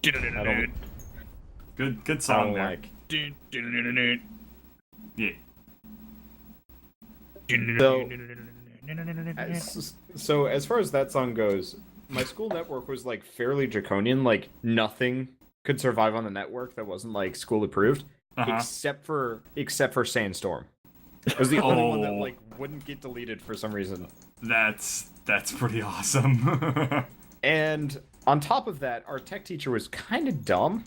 I don't, Good I song don't there. like. Yeah. So, so as far as that song goes, my school network was like fairly draconian. Like nothing could survive on the network that wasn't like school approved, Uh-huh. except for Sandstorm. It was the only one that Oh. like wouldn't get deleted for some reason. That's pretty awesome. And on top of that, our tech teacher was kind of dumb.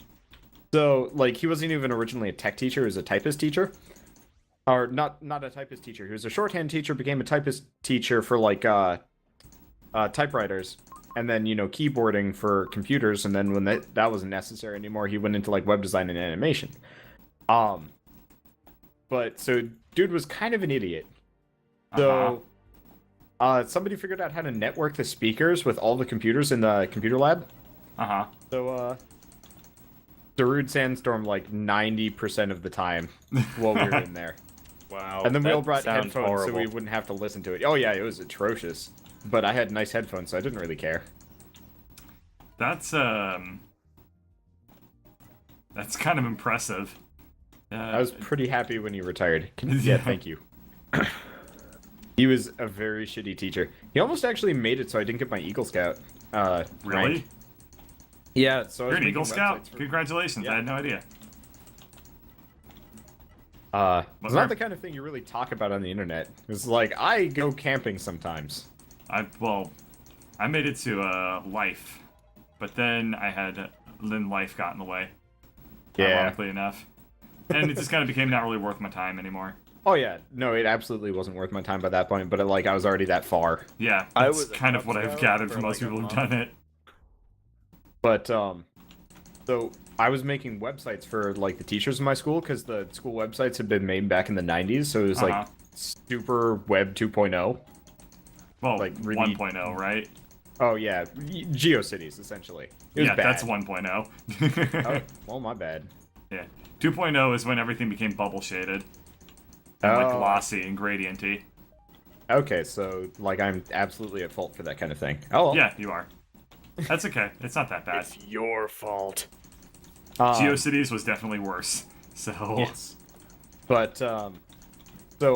So like he wasn't even originally a tech teacher; he was a typist teacher. Or not a typist teacher. He was a shorthand teacher, became a typist teacher for like typewriters, and then keyboarding for computers. And then when that wasn't necessary anymore, he went into like web design and animation. Um, but so dude was kind of an idiot. So somebody figured out how to network the speakers with all the computers in the computer lab. Uh-huh. So Darude Sandstorm like 90% of the time while we were in there. Wow. And then we that all brought sounds headphones so horrible. we wouldn't have to listen to it. Oh yeah, it was atrocious. But I had nice headphones, so I didn't really care. That's kind of impressive. I was pretty happy when he retired. Yeah, thank you. He was a very shitty teacher. He almost actually made it so I didn't get my Eagle Scout. Really? rank. Yeah, so I You're was an making Eagle Scout? websites for- Congratulations, Yeah. I had no idea. It's not the kind of thing you really talk about on the internet. It's like, I go camping sometimes. I made it to life, but then life got in the way. Yeah. Ironically enough, and it just kind of became not really worth my time anymore. Oh yeah, no, it absolutely wasn't worth my time by that point, but I was already that far. Yeah, I that's was a kind of Cub what I've Scout gathered for from most like a people who've month. done it. But so I was making websites for like the teachers in my school because the school websites had been made back in the 90s, so it was Uh-huh. like super web 2.0. Well, like, really- 1.0, right? Oh yeah, GeoCities essentially. It was Yeah, bad. that's 1.0. Oh, well, my bad. Yeah, 2.0 is when everything became bubble shaded, and like Oh. glossy and gradienty. Okay, so like I'm absolutely at fault for that kind of thing. Oh well. Yeah, you are. That's okay. It's not that bad. It's your fault. GeoCities was definitely worse. So Yes. But so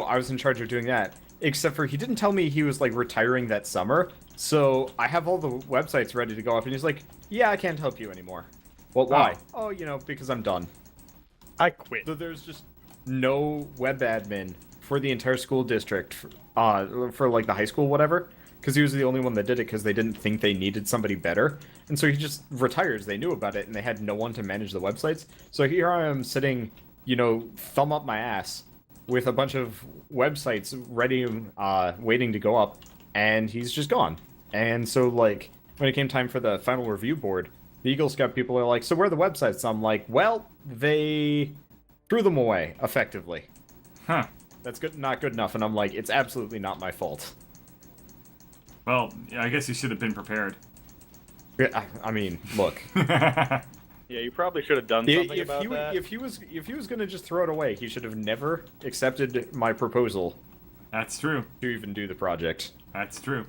I was in charge of doing that. Except for he didn't tell me he was like retiring that summer. So I have all the websites ready to go up, and he's like, "Yeah, I can't help you anymore." Well, why? Oh, because I'm done. I quit. So there's just no web admin for the entire school district for like the high school, whatever. Because he was the only one that did it because they didn't think they needed somebody better. And so he just retires. They knew about it, and they had no one to manage the websites. So here I am sitting, thumb up my ass with a bunch of websites ready, waiting to go up, and he's just gone. And so, like, when it came time for the final review board, the Eagle Scout people are like, "So where are the websites?" I'm like, "Well, they threw them away, effectively. huh. That's not good enough." And I'm like, "It's absolutely not my fault." Well, yeah, I guess you should have been prepared. I mean, look. Yeah, you probably should have done something about that. If he was gonna just throw it away, he should have never accepted my proposal That's true. to even do the project. That's true.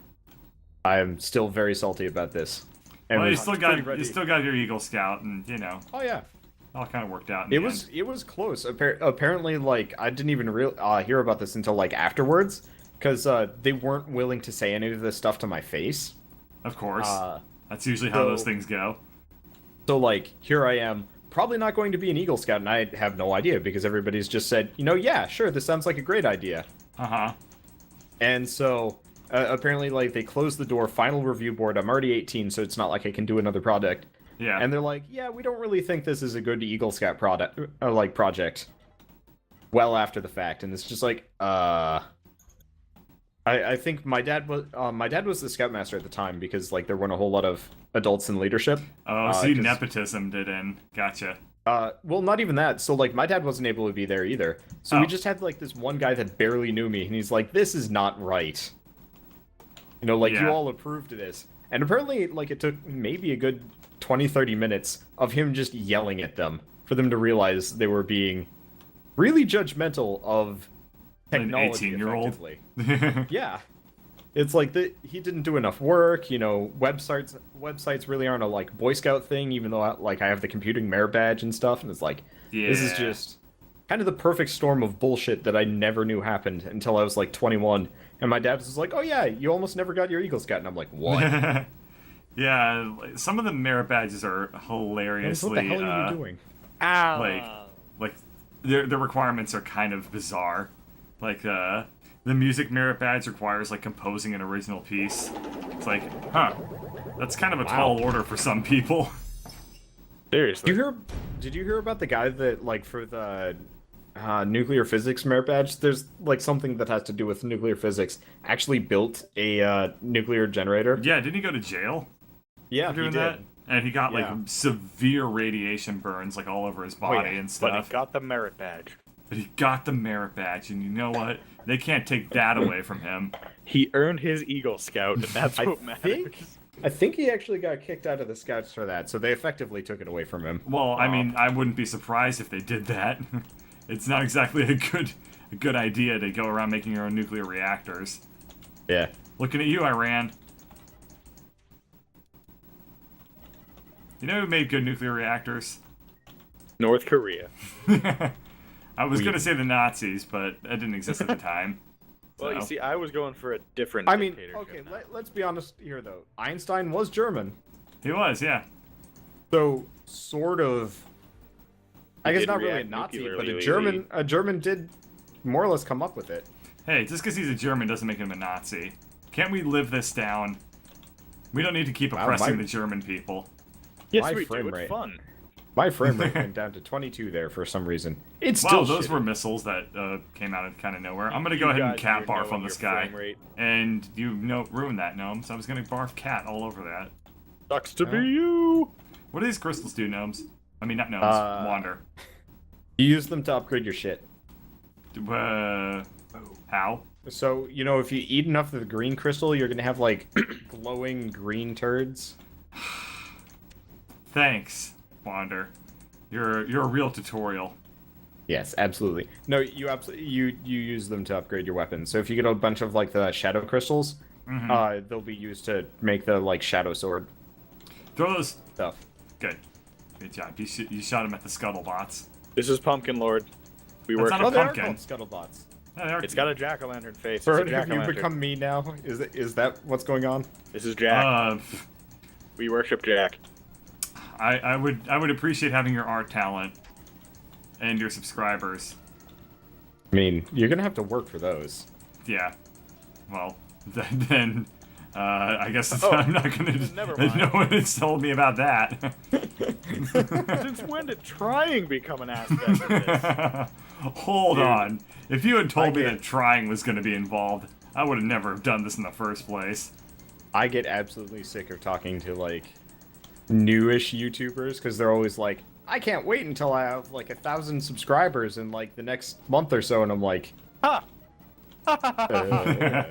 I am still very salty about this. And Well, you was still pretty got ready. your Eagle Scout, and Oh yeah, all kind of worked out. In it the was end. it was close. Apparently, like I didn't even hear about this until like afterwards, because they weren't willing to say any of this stuff to my face. Of course. Uh, That's usually how so- those things go. So like here I am, probably not going to be an Eagle Scout, and I have no idea because everybody's just said, yeah, sure, this sounds like a great idea. Uh huh. And so apparently, like they closed the door. Final review board. I'm already 18, so it's not like I can do another project. Yeah. And they're like, "Yeah, we don't really think this is a good Eagle Scout project." Well, after the fact, and it's just like, I think my dad was the scoutmaster at the time because like there weren't a whole lot of adults in leadership. Oh, see, 'cause- nepotism did in. Gotcha. Well, not even that. So, like, my dad wasn't able to be there either. So we Oh. just had, like, this one guy that barely knew me, and he's like, "This is not right." Like, you Yeah. all approved of this. And apparently, like, it took maybe a good 20, 30 minutes of him just yelling at them for them to realize they were being really judgmental of An technology 18-year-old. effectively. Yeah. It's like he didn't do enough work. You know, websites really aren't a like Boy Scout thing, even though I have the computing merit badge and stuff. And it's like this is Yeah. just kind of the perfect storm of bullshit that I never knew happened until I was like 21. And my dad was like, "Oh yeah, you almost never got your Eagle Scout," and I'm like, "What? Yeah, like, some of the merit badges are hilariously. What the hell are you doing?" Like the requirements are kind of bizarre. Like the music merit badge requires like composing an original piece. It's like, huh, that's kind of a tall order for some people. Seriously. Did you hear about the guy that like for the nuclear physics merit badge? There's like something that has to do with nuclear physics. Actually built a nuclear generator. Yeah, didn't he go to jail Yeah, for doing he did. that? And he got like Yeah. severe radiation burns like all over his body and But stuff. he got the merit badge. But he got the merit badge, and you know what? They can't take that away from him. He earned his Eagle Scout, and that's what matters. I think he actually got kicked out of the Scouts for that, so they effectively took it away from him. Well, I mean, I wouldn't be surprised if they did that. It's not exactly a good idea to go around making your own nuclear reactors. Yeah. Looking at you, Iran. You know who made good nuclear reactors? North Korea. I was gonna say the Nazis, but that didn't exist at the time. Well, you So. see, I was going for a different I mean, dictatorship. okay, let's be honest here, though. Einstein was German, He was, yeah. so sort of. I He guess did not really a react Nazi, nuclearly but legally. a German did more or less come up with it. Hey, just because he's a German doesn't make him a Nazi. Can't we live this down? We don't need to keep Wow, oppressing my- the German people. Yes, my we frame do. It's rate. fun. My frame rate went down to 22 there for some reason. It's Wow, still those shitty. were missiles that came out of kind of nowhere. I'm gonna You go ahead and guys cat here barf knowing on this your guy. frame rate. And you ruined that, Gnomes. I was gonna barf cat all over that. Sucks to be you. What do these crystals do, Gnomes? I mean, not Gnomes, Wander. You use them to upgrade your shit. How? So, you know, if you eat enough of the green crystal, you're gonna have, like, glowing green turds. Thanks, Wander. You're a real tutorial. Yes, absolutely. No, you use them to upgrade your weapons. So if you get a bunch of, like, the shadow crystals, they'll be used to make the, like, shadow sword Throw those. stuff. Good. Good job. You shot him at the scuttlebots. This is Pumpkin Lord. We That's work. not Oh, a they are pumpkin. called scuttlebuts. Yeah, they are It's got a jack-o'-lantern face. It's Bird, a have you jack-o'-lantern. become me now? Is that what's going on? This is Jack. Uh, We worship Jack. I would appreciate having your art talent and your subscribers. I mean, you're gonna have to work for those. Yeah. Well, then I guess Oh, I'm not gonna. never mind. No one has told me about that. Since when did trying become an aspect of this? Hold Dude, on. If you had told me get- that trying was going to be involved, I would have never have done this in the first place. I get absolutely sick of talking to, like, newish YouTubers, because they're always like, I can't wait until I have, like, 1,000 subscribers in, like, the next month or so, and I'm like, Ha! uh,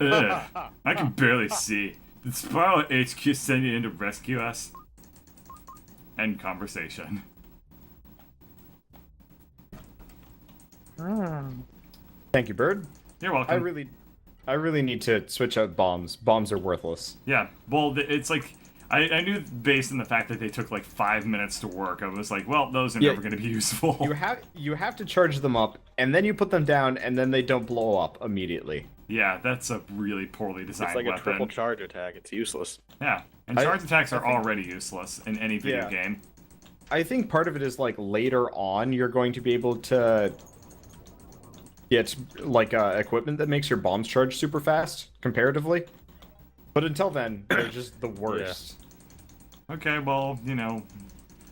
Ugh, I can barely see. Did Spiral HQ send you in to rescue us? End conversation. thank you, Bird. You're welcome. I really need to switch out bombs. Bombs are worthless. Yeah, well, it's like, I knew based on the fact that they took like 5 minutes to work, I was like, well, those are Yeah. never going to be useful. You have to charge them up, and then you put them down, and then they don't blow up immediately. Yeah, that's a really poorly designed It's like weapon. a triple charge attack. It's useless. Yeah, and charge attacks are I think- already useless in any video Yeah. game. I think part of it is, like, later on you're going to be able to get, like, equipment that makes your bombs charge super fast, comparatively. But until then, they're just the worst. Okay, well,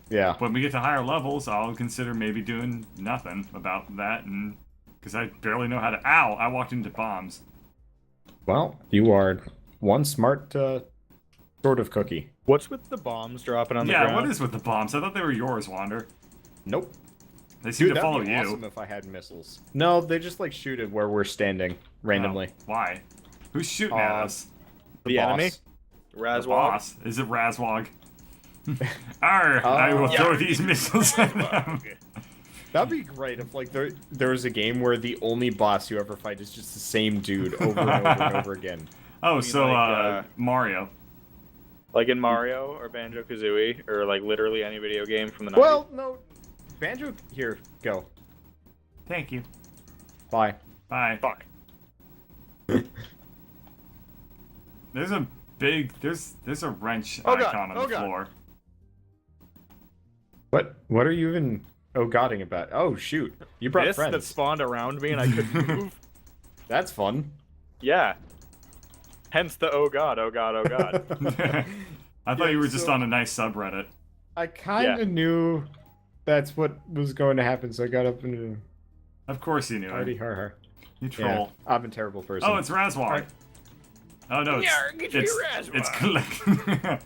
Yeah. when we get to higher levels, I'll consider maybe doing nothing about that, and because I barely know how to. Ow! I walked into bombs. Well, you are one smart, sort of cookie. What's with the bombs dropping on the Yeah, ground? what is with the bombs? I thought they were yours, Wander. Nope. They seem Dude, to that'd follow be you. awesome if I had missiles. No, they just, like, shoot at where we're standing, randomly. Oh, why? Who's shooting at us? The enemy? The Razwog? boss. Is it Razwog? Arr! I will Yeah. throw these missiles at them. That'd be great if like there was a game where the only boss you ever fight is just the same dude over and over and over again. Oh, mean, so like, Mario. Like in Mario or Banjo-Kazooie or like literally any video game from the 90s. Well, no, Banjo. Here, go. Thank you. Bye. Bye. Fuck. There's a wrench Oh, God. icon on Oh, the God. floor. What are you even godding about? Oh shoot, you brought This friends. that spawned around me and I couldn't move. That's fun. Yeah. Hence the oh god, oh god, oh god. I thought Yeah, you were just so- on a nice subreddit. I kind of knew that's what was going to happen, so I got up and Of course you knew party it. har har. You Yeah, troll. I'm a terrible person. Oh, it's Razwar. Alright. Oh no, it's Yarr, get your Razwar. it's collect.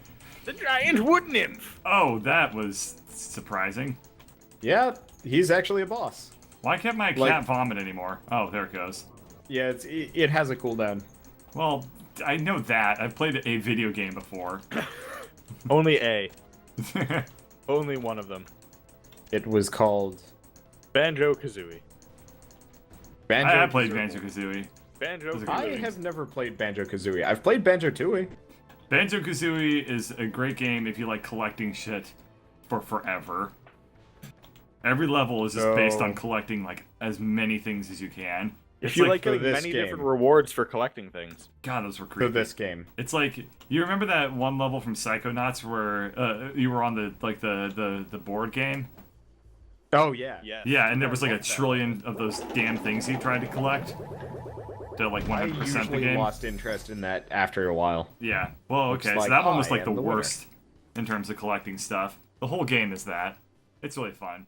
The giant wood nymph. Oh, that was surprising. Yeah, he's actually a boss. Why can't my cat Like- vomit anymore? Oh, there it goes. Yeah, it has a cooldown. Well, I know that. I've played a video game before. Only A. Only one of them. It was called Banjo-Kazooie. Banjo. I played Banjo-Kazooie. Banjo-Kazooie. I have never played Banjo Kazooie. I've played Banjo Tooie. Banjo-Kazooie is a great game if you like collecting shit for forever. Every level is just based on collecting like as many things as you can. If It's you like like for getting this many game. different rewards for collecting things. God, those were For creepy. this game. It's like you remember that one level from Psychonauts where you were on the board game. Oh yeah. Yes. Yeah, and there was like a love that trillion of those damn things you tried to collect. To like I 100% the usually game. lost interest in that after a while. Yeah. Well, Looks okay, so like that one was I like the am the winner. worst in terms of collecting stuff. The whole game is that. It's really fun.